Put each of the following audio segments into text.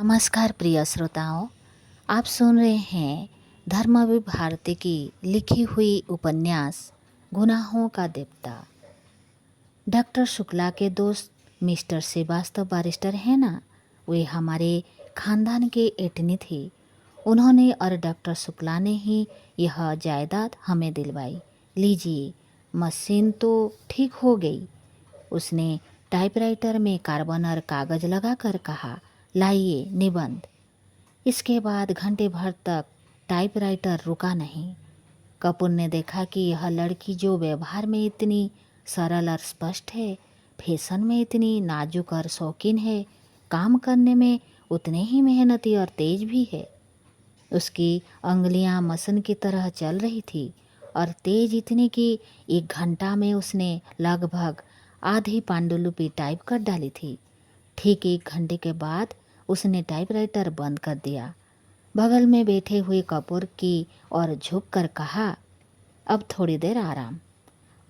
नमस्कार प्रिय श्रोताओं, आप सुन रहे हैं धर्मवीर भारती की लिखी हुई उपन्यास गुनाहों का देवता। डॉक्टर शुक्ला के दोस्त मिस्टर श्रीवास्तव बैरिस्टर है ना, वे हमारे खानदान के एटनी थे। उन्होंने और डॉक्टर शुक्ला ने ही यह जायदाद हमें दिलवाई। लीजिए, मशीन तो ठीक हो गई। उसने टाइपराइटर में कार्बन और कागज लगाकर कहा, लाइए निबंध। इसके बाद घंटे भर तक टाइपराइटर रुका नहीं। कपूर ने देखा कि यह लड़की जो व्यवहार में इतनी सरल और स्पष्ट है, फैशन में इतनी नाजुक और शौकीन है, काम करने में उतने ही मेहनती और तेज भी है। उसकी अंगुलियां मशीन की तरह चल रही थी और तेज इतनी कि 1 घंटा में उसने लगभग आधी पांडुलिपि टाइप कर डाली थी। ठीक 1 घंटे के बाद उसने टाइपराइटर बंद कर दिया। बगल में बैठे हुए कपूर की और झुक कर कहा, अब थोड़ी देर आराम।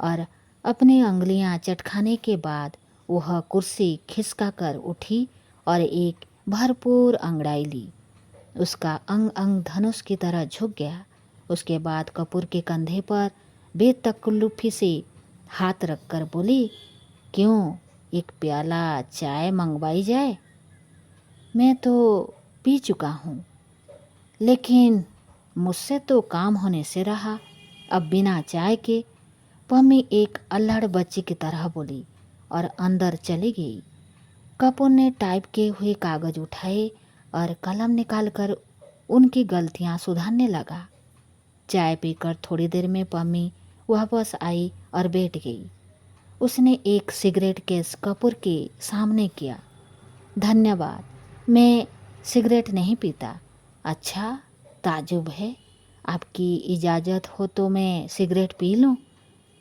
और अपनी अंगुलियां चटखाने के बाद वह कुर्सी खिसका कर उठी और एक भरपूर अंगड़ाई ली। उसका अंग अंग धनुष की तरह झुक गया। उसके बाद कपूर के कंधे पर बेतकल्लुफी से हाथ रखकर बोली, क्यों, एक प्याला चाय मंगवाई जाए? मैं तो पी चुका हूँ, लेकिन मुझसे तो काम होने से रहा। अब बिना चाय के, पम्मी एक अल्हड़ बच्ची की तरह बोली और अंदर चली गई। कपूर ने टाइप किए हुए कागज उठाए और कलम निकालकर उनकी गलतियां सुधारने लगा। चाय पीकर थोड़ी देर में पम्मी वापस आई और बैठ गई। उसने एक सिगरेट केस कपूर के सामने किया। धन्यवाद, मैं सिगरेट नहीं पीता। अच्छा, ताजुब है। आपकी इजाज़त हो तो मैं सिगरेट पी लूं?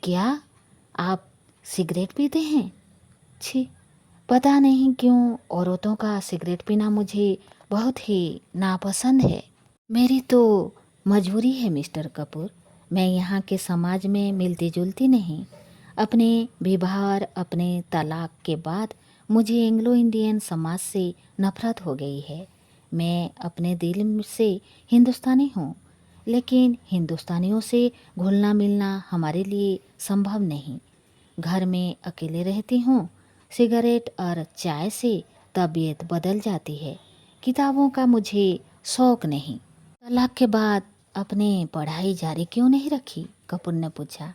क्या आप सिगरेट पीते हैं? छी, पता नहीं क्यों औरतों का सिगरेट पीना मुझे बहुत ही नापसंद है। मेरी तो मजबूरी है मिस्टर कपूर। मैं यहाँ के समाज में मिलती जुलती नहीं। अपने विवाह और अपने तलाक के बाद मुझे एंग्लो इंडियन समाज से नफरत हो गई है। मैं अपने दिल से हिंदुस्तानी हूँ, लेकिन हिंदुस्तानियों से घुलना मिलना हमारे लिए संभव नहीं। घर में अकेले रहती हूँ। सिगरेट और चाय से तबीयत बदल जाती है। किताबों का मुझे शौक नहीं। तलाक के बाद अपने पढ़ाई जारी क्यों नहीं रखी? कपूर ने पूछा।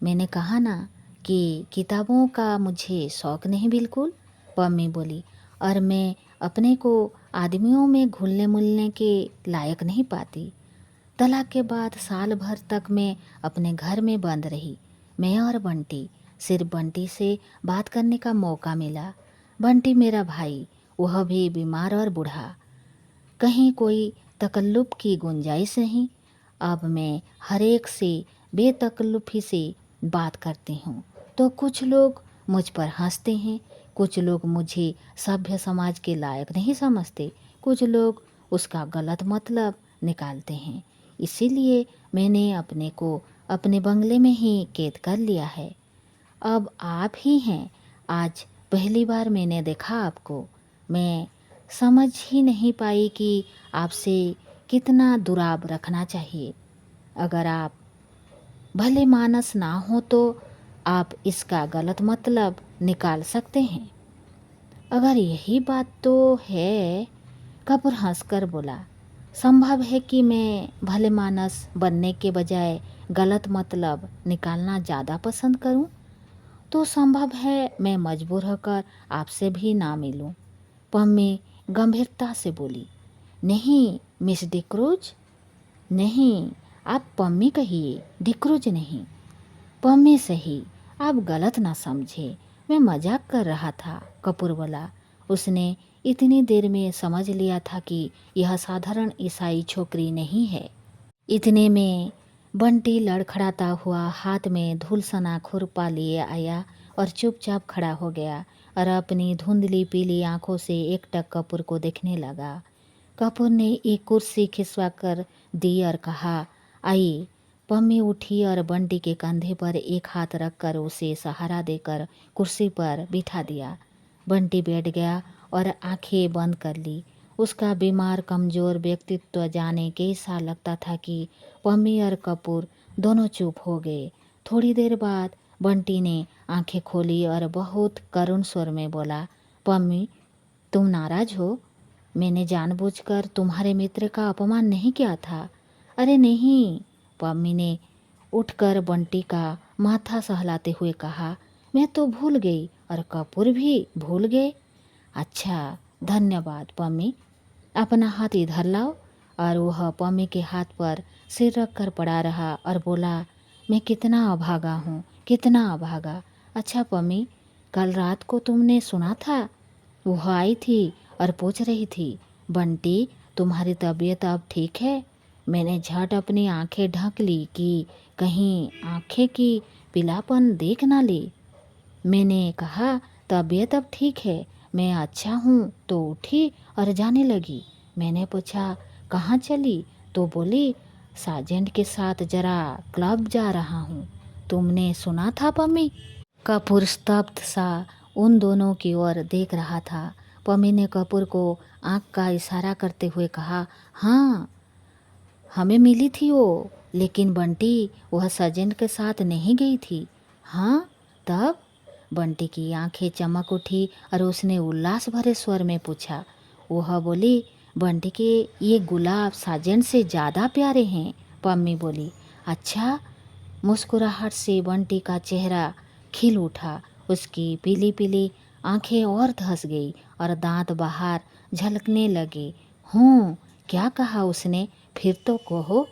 मैंने कहा ना कि किताबों का मुझे शौक नहीं बिल्कुल, पम्मी बोली। और मैं अपने को आदमियों में घुलने मिलने के लायक नहीं पाती। तलाक के बाद साल भर तक मैं अपने घर में बंद रही। मैं और बंटी, सिर्फ बंटी से बात करने का मौका मिला। बंटी मेरा भाई, वह भी बीमार और बूढ़ा। कहीं कोई तकल्लुफ़ की गुंजाइश नहीं। अब मैं हर एक से बेतकल्लुफ़ी से बात करती हूँ तो कुछ लोग मुझ पर हंसते हैं, कुछ लोग मुझे सभ्य समाज के लायक नहीं समझते, कुछ लोग उसका गलत मतलब निकालते हैं। इसीलिए मैंने अपने को अपने बंगले में ही कैद कर लिया है। अब आप ही हैं। आज पहली बार मैंने देखा आपको। मैं समझ ही नहीं पाई कि आपसे कितना दुराव रखना चाहिए। अगर आप भले मानस ना हो तो आप इसका गलत मतलब निकाल सकते हैं। अगर यही बात तो है, कपूर हंसकर बोला, संभव है कि मैं भले मानस बनने के बजाय गलत मतलब निकालना ज़्यादा पसंद करूं। तो संभव है मैं मजबूर होकर आपसे भी ना मिलूं। पम्मी गंभीरता से बोली, नहीं मिस डिक्रूज, नहीं, आप पम्मी कहिए, डिक्रूज नहीं। पम्मी सही, आप गलत ना समझे, मैं मजाक कर रहा था, कपूर बोला। उसने इतनी देर में समझ लिया था कि यह साधारण ईसाई छोकरी नहीं है। इतने में बंटी लड़खड़ाता हुआ हाथ में धूलसना खुरपा लिए आया और चुपचाप खड़ा हो गया और अपनी धुंधली पीली आंखों से एकटक कपूर को देखने लगा। कपूर ने एक कुर्सी खिसवा कर दी और कहा, आइए। पम्मी उठी और बंटी के कंधे पर एक हाथ रखकर उसे सहारा देकर कुर्सी पर बिठा दिया। बंटी बैठ गया और आंखें बंद कर ली। उसका बीमार कमज़ोर व्यक्तित्व जाने कैसा लगता था कि पम्मी और कपूर दोनों चुप हो गए। थोड़ी देर बाद बंटी ने आंखें खोली और बहुत करुण स्वर में बोला, पम्मी, तुम नाराज हो? मैंने जानबूझकर तुम्हारे मित्र का अपमान नहीं किया था। अरे नहीं, पम्मी ने उठकर बंटी का माथा सहलाते हुए कहा, मैं तो भूल गई और कपूर भी भूल गए। अच्छा, धन्यवाद पम्मी। अपना हाथ इधर लाओ। और वह पम्मी के हाथ पर सिर रख कर पड़ा रहा और बोला, मैं कितना अभागा हूँ, कितना अभागा। अच्छा पम्मी, कल रात को तुमने सुना था? वह आई थी और पूछ रही थी, बंटी, तुम्हारी तबीयत अब ठीक है? मैंने झट अपनी आंखें ढक ली कि कहीं आंखें की पीलापन देख ना ली। मैंने कहा, तबीयत अब ठीक है, मैं अच्छा हूँ, तो उठी और जाने लगी। मैंने पूछा, कहाँ चली? तो बोली, साजेंट के साथ जरा क्लब जा रहा हूँ। तुमने सुना था पम्मी? कपूर स्तब्ध सा उन दोनों की ओर देख रहा था। पम्मी ने कपूर को आंख का इशारा करते हुए कहा, हाँ, हमें मिली थी वो, लेकिन बंटी वह सजन के साथ नहीं गई थी। हाँ, तब? बंटी की आंखें चमक उठी और उसने उल्लास भरे स्वर में पूछा। वह बोली, बंटी के ये गुलाब साजन से ज़्यादा प्यारे हैं। पम्मी बोली, अच्छा? मुस्कुराहट से बंटी का चेहरा खिल उठा। उसकी पीली पीली आंखें और धंस गई और दांत बाहर झलकने लगे। हूँ, क्या कहा उसने? फिर तो कहो।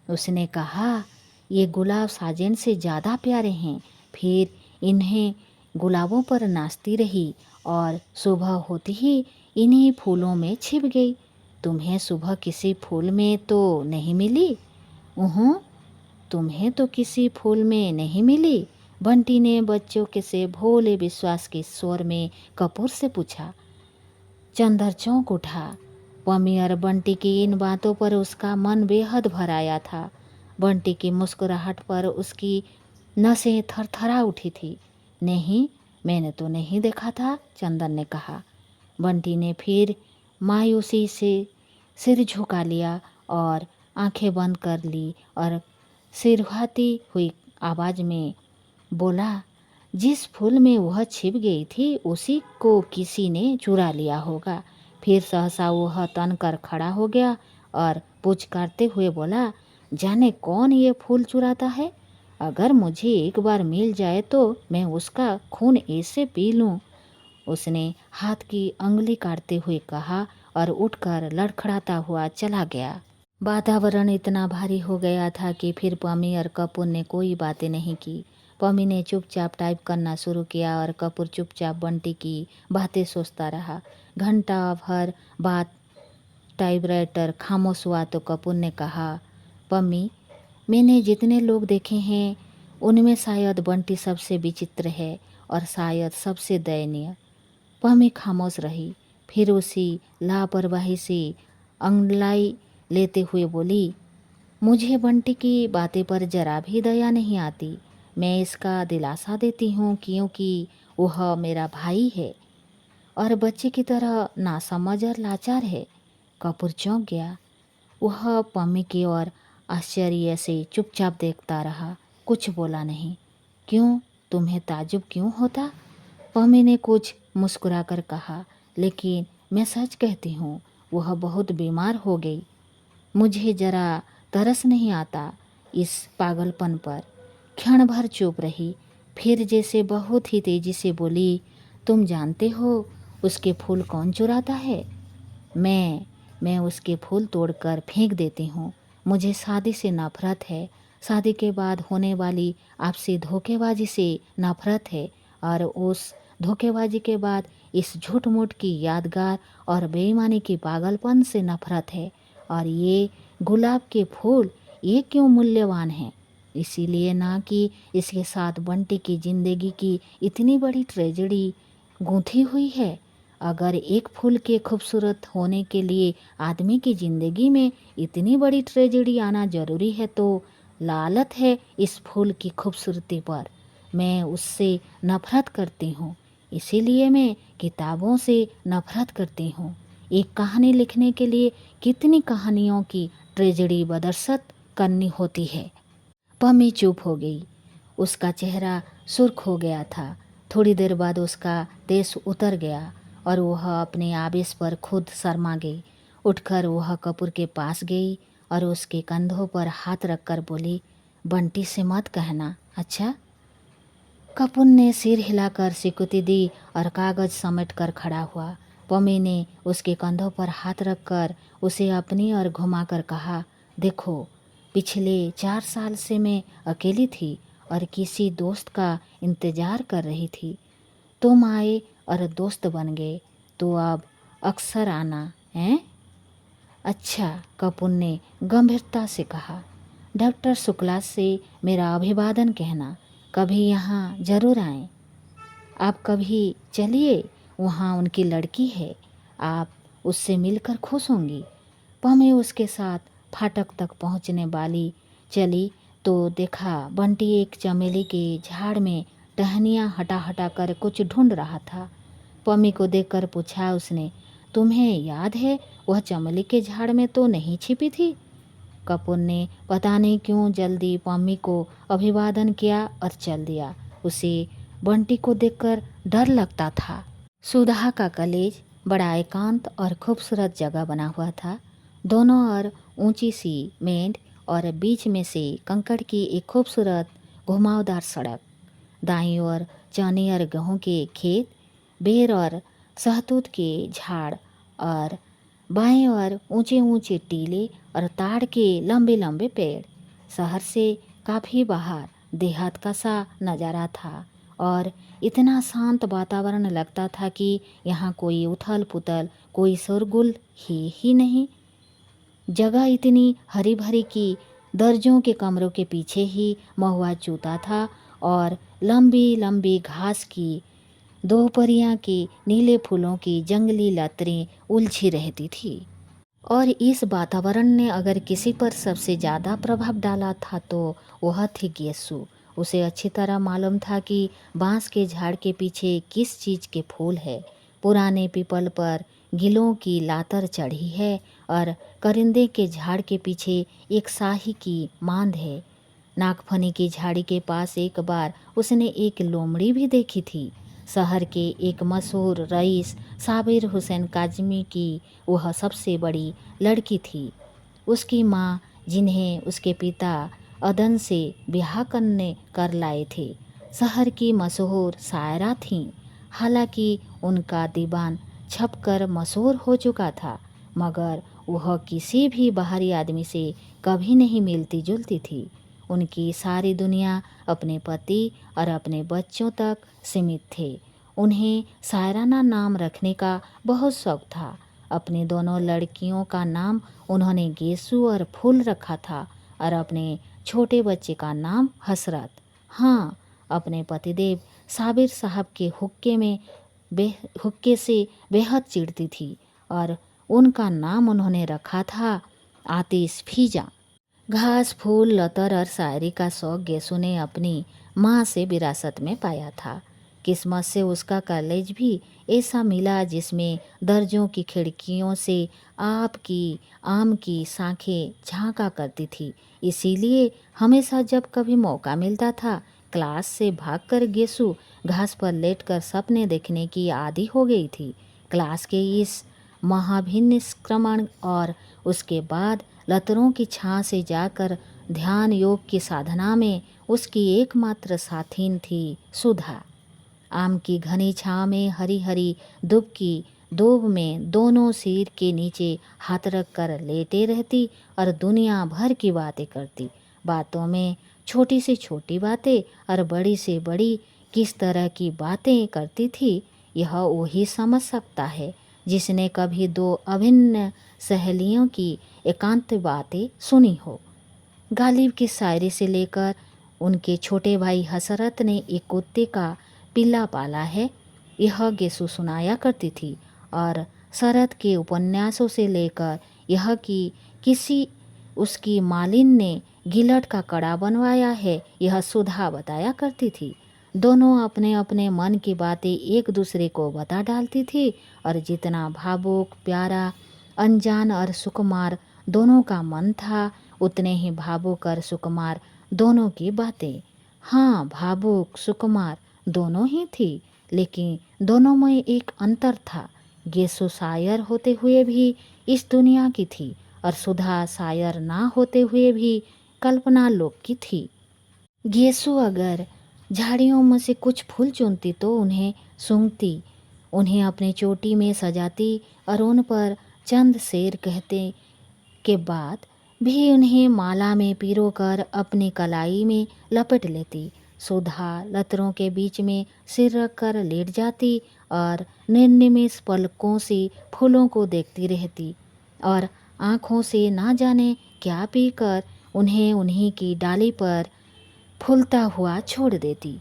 उसने कहा, ये गुलाब साजन से ज़्यादा प्यारे हैं। फिर इन्हें गुलाबों पर नाचती रही और सुबह होती ही इन्हीं फूलों में छिप गई। तुम्हें सुबह किसी फूल में तो नहीं मिली? उहुँ, तुम्हें तो किसी फूल में नहीं मिली? बंटी ने बच्चों के से भोले विश्वास के स्वर में कपूर से पूछा। चंदर चौंक उठा। पम्मी और बंटी की इन बातों पर उसका मन बेहद भर आया था। बंटी की मुस्कुराहट पर उसकी नसें थरथरा उठी थी। नहीं, मैंने तो नहीं देखा था, चंदन ने कहा। बंटी ने फिर मायूसी से सिर झुका लिया और आंखें बंद कर ली और सिरहाती हुई आवाज़ में बोला, जिस फूल में वह छिप गई थी उसी को किसी ने चुरा लिया होगा। फिर सहसा वह तन कर खड़ा हो गया और पुचकारते हुए बोला, जाने कौन ये फूल चुराता है? अगर मुझे एक बार मिल जाए तो मैं उसका खून ऐसे पी लूँ। उसने हाथ की अंगुली काटते हुए कहा और उठकर लड़खड़ाता हुआ चला गया। वातावरण इतना भारी हो गया था कि फिर पम्मी और कपूर ने कोई बातें नहीं की। पम्मी ने चुपचाप टाइप करना शुरू किया और कपूर चुपचाप बंटी की बातें सोचता रहा। घंटा भर बाद टाइपराइटर खामोश हुआ तो कपूर ने कहा, पम्मी, मैंने जितने लोग देखे हैं उनमें शायद बंटी सबसे विचित्र है और शायद सबसे दयनीय। पम्मी खामोश रही। फिर उसी लापरवाही से अंगड़ाई लेते हुए बोली, मुझे बंटी की बातें पर जरा भी दया नहीं आती। मैं इसका दिलासा देती हूँ क्योंकि वह मेरा भाई है और बच्चे की तरह नासमझ और लाचार है। कपूर चौंक गया। वह पम्मी की ओर आश्चर्य से चुपचाप देखता रहा, कुछ बोला नहीं। क्यों, तुम्हें ताज्जुब क्यों होता? पम्मी ने कुछ मुस्कुराकर कहा, लेकिन मैं सच कहती हूँ, वह बहुत बीमार हो गई। मुझे जरा तरस नहीं आता इस पागलपन पर। क्षण भर चुप रही, फिर जैसे बहुत ही तेजी से बोली, तुम जानते हो उसके फूल कौन चुराता है? मैं उसके फूल तोड़कर फेंक देती हूँ। मुझे शादी से नफरत है। शादी के बाद होने वाली आपसी धोखेबाजी से नफरत है और उस धोखेबाजी के बाद इस झूठ मूठ की यादगार और बेईमानी की पागलपन से नफरत है। और ये गुलाब के फूल, ये क्यों मूल्यवान हैं? इसीलिए ना कि इसके साथ बंटी की ज़िंदगी की इतनी बड़ी ट्रेजेडी गूंथी हुई है। अगर एक फूल के खूबसूरत होने के लिए आदमी की ज़िंदगी में इतनी बड़ी ट्रेजेडी आना ज़रूरी है तो लालत है इस फूल की खूबसूरती पर। मैं उससे नफ़रत करती हूँ, इसीलिए मैं किताबों से नफ़रत करती हूँ, एक कहानी लिखने के लिए कितनी कहानियों की ट्रेजेडी बदरसत करनी होती है। पम्मी चुप हो गई। उसका चेहरा सुर्ख हो गया था। थोड़ी देर बाद उसका तेज उतर गया और वह अपने आवेश पर खुद शर्मा गई। उठकर वह कपूर के पास गई और उसके कंधों पर हाथ रखकर बोली, बंटी से मत कहना, अच्छा? कपूर ने सिर हिलाकर स्वीकृति दी और कागज समेट कर खड़ा हुआ। पम्मी ने उसके कंधों पर हाथ रखकर उसे अपनी ओर घुमाकर कहा, देखो, पिछले 4 साल से मैं अकेली थी और किसी दोस्त का इंतज़ार कर रही थी। तुम आए और दोस्त बन गए, तो अब अक्सर आना है। अच्छा, कपूर ने गंभीरता से कहा। डॉक्टर शुक्ला से मेरा अभिवादन कहना, कभी यहाँ ज़रूर आएं। आप कभी चलिए, वहाँ उनकी लड़की है, आप उससे मिलकर खुश होंगी। पम्मी उसके साथ फाटक तक पहुँचने वाली चली तो देखा बंटी एक चमेली के झाड़ में टहनियाँ हटा हटा कर कुछ ढूंढ रहा था। पम्मी को देखकर पूछा उसने, तुम्हें याद है वह चमेली के झाड़ में तो नहीं छिपी थी? कपूर ने पता नहीं क्यों जल्दी पम्मी को अभिवादन किया और चल दिया। उसे बंटी को देखकर डर लगता था। सुधा का कॉलेज बड़ा एकांत और खूबसूरत जगह बना हुआ था। दोनों ओर ऊंची सी मेंढ और बीच में से कंकड़ की एक खूबसूरत घुमावदार सड़क। दाईं ओर चने और गेहूं के खेत, बेर और सहतूत के झाड़ और बाएं ओर ऊंचे ऊंचे टीले और ताड़ के लंबे लंबे पेड़। शहर से काफ़ी बाहर देहात का सा नज़ारा था और इतना शांत वातावरण लगता था कि यहाँ कोई उथल पुथल, कोई शोरगुल ही नहीं। जगह इतनी हरी भरी कि दर्जों के कमरों के पीछे ही महुआ चूता था और लंबी लंबी घास की दोपहरियाँ के नीले फूलों की जंगली लताएं उलझी रहती थी। और इस वातावरण ने अगर किसी पर सबसे ज़्यादा प्रभाव डाला था तो वह थी गेसु। उसे अच्छी तरह मालूम था कि बांस के झाड़ के पीछे किस चीज़ के फूल है। पुराने पीपल पर गिलों की लातर चढ़ी है और करिंदे के झाड़ के पीछे एक शाही की मांद है। नागफनी की झाड़ी के पास एक बार उसने एक लोमड़ी भी देखी थी। शहर के एक मशहूर रईस साबिर हुसैन काजमी की वह सबसे बड़ी लड़की थी। उसकी माँ, जिन्हें उसके पिता अदन से ब्याह करने कर लाए थे, शहर की मशहूर शायरा थीं। हालांकि उनका दीवान छपकर मशहूर हो चुका था, मगर वह किसी भी बाहरी आदमी से कभी नहीं मिलती जुलती थी। उनकी सारी दुनिया अपने पति और अपने बच्चों तक सीमित थे। उन्हें शायराना नाम रखने का बहुत शौक था। अपनी दोनों लड़कियों का नाम उन्होंने गेसु और फूल रखा था और अपने छोटे बच्चे का नाम हसरत। हाँ, अपने पतिदेव साबिर साहब के हुक्के से बेहद चिढ़ती थी और उनका नाम उन्होंने रखा था आतिश फीजा। घास, फूल, लतर और शायरी का शौक गेसु ने अपनी माँ से विरासत में पाया था। किस्मत से उसका कॉलेज भी ऐसा मिला जिसमें दर्जों की खिड़कियों से आम की शाखें झांका करती थी। इसीलिए हमेशा जब कभी मौका मिलता था, क्लास से भागकर गेसु घास पर लेटकर सपने देखने की आदी हो गई थी। क्लास के इस महाभिनिष्क्रमण और उसके बाद लतरों की छां से जाकर ध्यान योग की साधना में उसकी एकमात्र साथीन थी सुधा। आम की घनी छां में हरी हरी दूब की दूब में दोनों सिर के नीचे हाथ रख कर लेटे रहती और दुनिया भर की बातें करती। बातों में छोटी से छोटी बातें और बड़ी से बड़ी किस तरह की बातें करती थी, यह वही समझ सकता है जिसने कभी दो अभिन्न सहेलियों की एकांत बातें सुनी हो। गालिब की शायरी से लेकर उनके छोटे भाई हसरत ने एक कुत्ते का पिल्ला पाला है, यह गेसु सुनाया करती थी। और शरद के उपन्यासों से लेकर यह कि किसी उसकी मालिन ने गिलट का कड़ा बनवाया है, यह सुधा बताया करती थी। दोनों अपने अपने मन की बातें एक दूसरे को बता डालती थी और जितना भावुक, प्यारा, अनजान और सुकुमार दोनों का मन था, उतने ही भावुक और सुकुमार दोनों की बातें। हाँ, भावुक, सुकुमार दोनों ही थी, लेकिन दोनों में एक अंतर था। गेसु शायर होते हुए भी इस दुनिया की थी और सुधा शायर ना होते हुए भी कल्पना लोक की थी। गेसु अगर झाड़ियों में से कुछ फूल चुनती तो उन्हें सूंघती, उन्हें अपनी चोटी में सजाती और उन पर चंद शेर कहते के बाद भी उन्हें माला में पिरो कर अपनी कलाई में लपेट लेती। सुधा लतरों के बीच में सिर रख कर लेट जाती और निर्निमेष पलकों से फूलों को देखती रहती और आँखों से ना जाने क्या पीकर उन्हें उन्हीं की डाली पर फूलता हुआ छोड़ देती।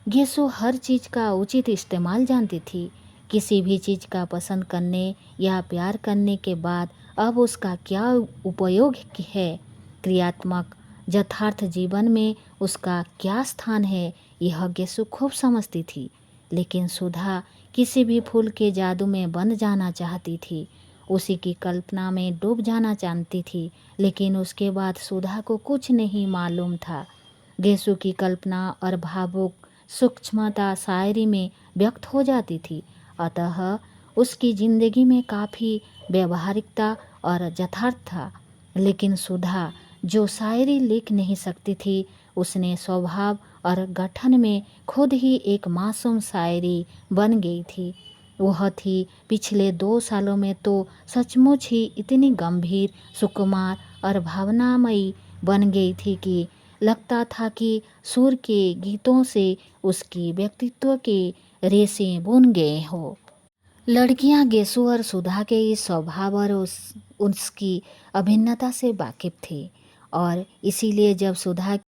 गेसु हर चीज़ का उचित इस्तेमाल जानती थी। किसी भी चीज़ का पसंद करने या प्यार करने के बाद अब उसका क्या उपयोग है, क्रियात्मक यथार्थ जीवन में उसका क्या स्थान है, यह गेसु खूब समझती थी। लेकिन सुधा किसी भी फूल के जादू में बंध जाना चाहती थी, उसी की कल्पना में डूब जाना चाहती थी। लेकिन उसके बाद सुधा को कुछ नहीं मालूम था। गेसु की कल्पना और भावुक सूक्ष्मता शायरी में व्यक्त हो जाती थी, अतः उसकी जिंदगी में काफ़ी व्यवहारिकता और यथार्थ था। लेकिन सुधा जो शायरी लिख नहीं सकती थी, उसने स्वभाव और गठन में खुद ही एक मासूम शायरी बन गई थी। वह थी पिछले 2 सालों में तो सचमुच ही इतनी गंभीर, सुकुमार और भावनामयी बन गई थी कि लगता था कि सुर के गीतों से उसकी व्यक्तित्व के रेशे बुन गए हो। लड़कियां गेसु और सुधा के इस स्वभाव और उसकी अभिन्नता से वाकिफ थी और इसीलिए जब सुधा